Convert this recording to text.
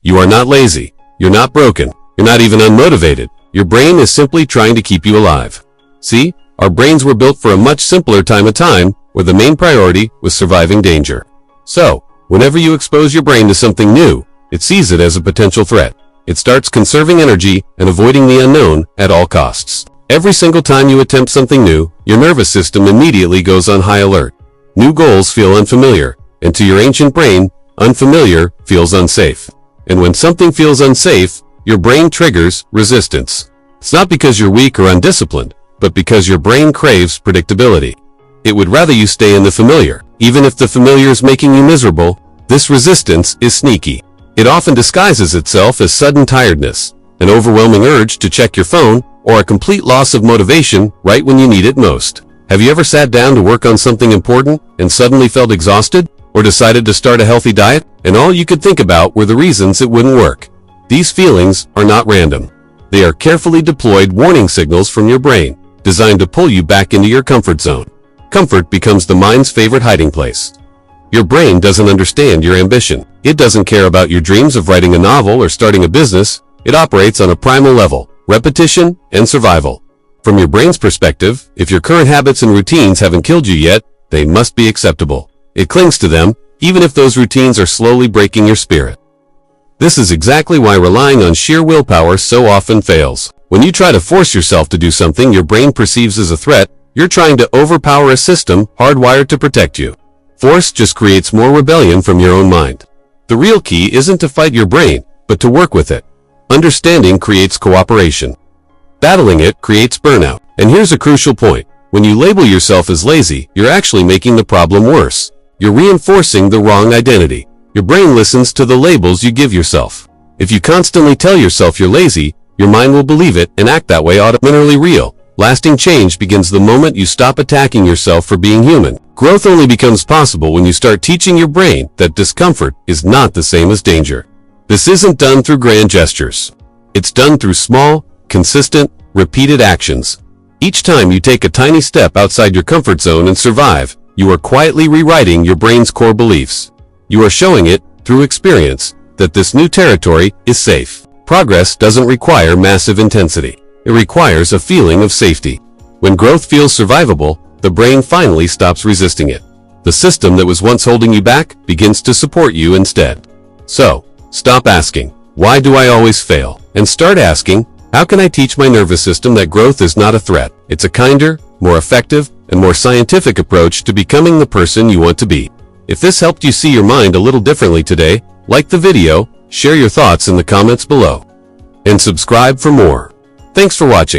You are not lazy. You're not broken. You're not even unmotivated. Your brain is simply trying to keep you alive. See, our brains were built for a much simpler time, where the main priority was surviving danger. So, whenever you expose your brain to something new, it sees it as a potential threat. It starts conserving energy and avoiding the unknown at all costs. Every single time you attempt something new, your nervous system immediately goes on high alert. New goals feel unfamiliar, and to your ancient brain, unfamiliar feels unsafe. And when something feels unsafe, your brain triggers resistance. It's not because you're weak or undisciplined, but because your brain craves predictability. It would rather you stay in the familiar. Even if the familiar is making you miserable, this resistance is sneaky. It often disguises itself as sudden tiredness, an overwhelming urge to check your phone, or a complete loss of motivation right when you need it most. Have you ever sat down to work on something important and suddenly felt exhausted? Or decided to start a healthy diet, and all you could think about were the reasons it wouldn't work? These feelings are not random. They are carefully deployed warning signals from your brain, designed to pull you back into your comfort zone. Comfort becomes the mind's favorite hiding place. Your brain doesn't understand your ambition. It doesn't care about your dreams of writing a novel or starting a business. It operates on a primal level, repetition and survival. From your brain's perspective, if your current habits and routines haven't killed you yet, they must be acceptable. It clings to them, even if those routines are slowly breaking your spirit. This is exactly why relying on sheer willpower so often fails. When you try to force yourself to do something your brain perceives as a threat, you're trying to overpower a system hardwired to protect you. Force just creates more rebellion from your own mind. The real key isn't to fight your brain, but to work with it. Understanding creates cooperation. Battling it creates burnout. And here's a crucial point. When you label yourself as lazy, you're actually making the problem worse. You're reinforcing the wrong identity. Your brain listens to the labels you give yourself. If you constantly tell yourself you're lazy, your mind will believe it and act that way automatically real. Lasting change begins the moment you stop attacking yourself for being human. Growth only becomes possible when you start teaching your brain that discomfort is not the same as danger. This isn't done through grand gestures. It's done through small, consistent, repeated actions. Each time you take a tiny step outside your comfort zone and survive, you are quietly rewriting your brain's core beliefs. You are showing it, through experience, that this new territory is safe. Progress doesn't require massive intensity. It requires a feeling of safety. When growth feels survivable, the brain finally stops resisting it. The system that was once holding you back begins to support you instead. So, stop asking, "Why do I always fail?" and start asking, "How can I teach my nervous system that growth is not a threat?" It's a kinder, more effective, and more scientific approach to becoming the person you want to be. If this helped you see your mind a little differently today, like the video, share your thoughts in the comments below, and subscribe for more. Thanks for watching.